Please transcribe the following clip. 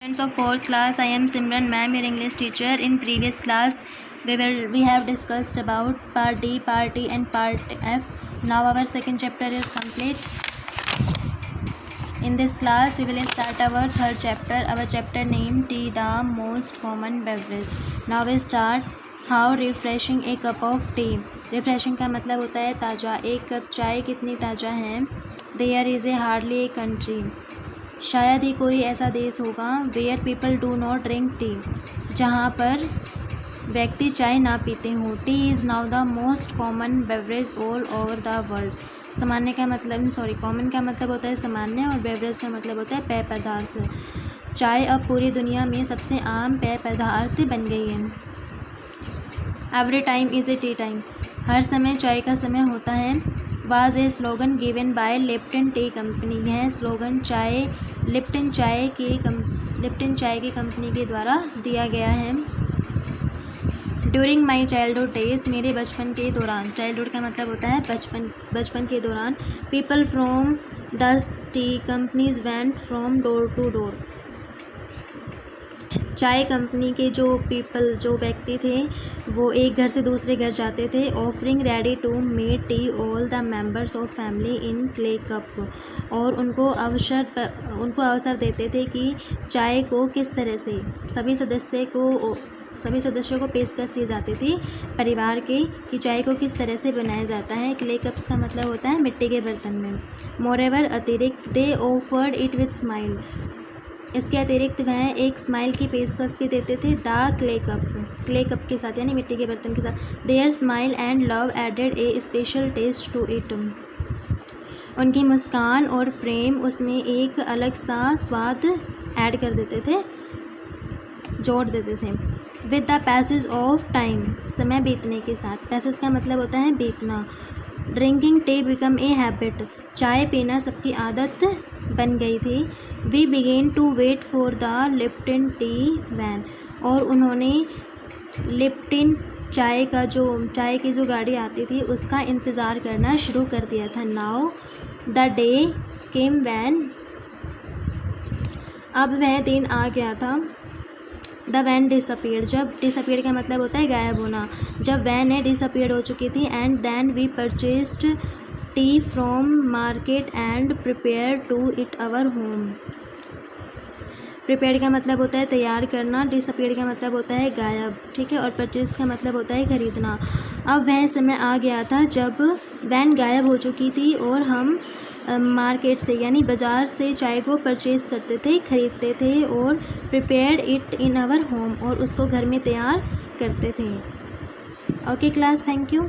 Students of 4th class, I am Simran ma'am, your English teacher. In previous class we have discussed about part D, part E and part F. Now our second chapter is complete. In this class we will start our third chapter. Our chapter name tea, the most common beverage. Now we start. How refreshing a cup of tea. Refreshing का मतलब होता है ताज़ा. एक cup चाय कितनी ताज़ा है. There is a hardly a country. शायद ही कोई ऐसा देश होगा where people do not drink tea, जहाँ पर व्यक्ति चाय ना पीते हों. Tea is now the most common beverage all over the world. सामान्य का मतलब कॉमन का मतलब होता है सामान्य और बेवरेज का मतलब होता है पेय पदार्थ. चाय अब पूरी दुनिया में सबसे आम पेय पदार्थ बन गई है. Every time is a tea time. हर समय चाय का समय होता है. Was a slogan given by Lipton tea company. यह स्लोगन लिप्टन चाय की कंपनी के द्वारा दिया गया है. During my childhood days. मेरे बचपन के दौरान. चाइल्डहुड का मतलब होता है बचपन के दौरान. People from the tea companies went from door to door. चाय कंपनी के जो व्यक्ति थे वो एक घर से दूसरे घर जाते थे. Offering ready to made tea all the members of family in clay cup. और उनको अवसर देते थे कि चाय को किस तरह से सभी सदस्यों को पेशकश दी जाती थी परिवार के कि चाय को किस तरह से बनाया जाता है. क्ले कप्स का मतलब होता है मिट्टी के बर्तन में. मोरेवर अतिरिक्त they offered it with smile. इसके अतिरिक्त वह एक स्माइल की पेशकश भी देते थे. द क्ले कप के साथ यानी मिट्टी के बर्तन के साथ. Their smile and love added a special taste to it. उनकी मुस्कान और प्रेम उसमें एक अलग सा स्वाद ऐड कर देते थे, जोड़ देते थे. With the passage of time. समय बीतने के साथ. पैसेज का मतलब होता है बीतना. Drinking tea become a habit. चाय पीना सबकी आदत बन गई थी. We began to wait for the Lipton tea van. और उन्होंने लिप्टन चाय की जो गाड़ी आती थी उसका इंतज़ार करना शुरू कर दिया था. Now the day came when. अब वह दिन आ गया था. The van disappeared. जब डिसअपीयर्ड का मतलब होता है गायब होना. जब वैन डिसअपीयर्ड हो चुकी थी. And then we purchased tea from market and prepare to it our home. Prepare का मतलब होता है तैयार करना. डिसअपीयर्ड का मतलब होता है गायब. ठीक है. और परचेज का मतलब होता है खरीदना. अब वह समय आ गया था जब वैन गायब हो चुकी थी और हम मार्केट से यानी बाज़ार से चाय को परचेज़ करते थे, ख़रीदते थे. और prepared it in our home. और उसको घर में तैयार करते थे. Okay class, thank you.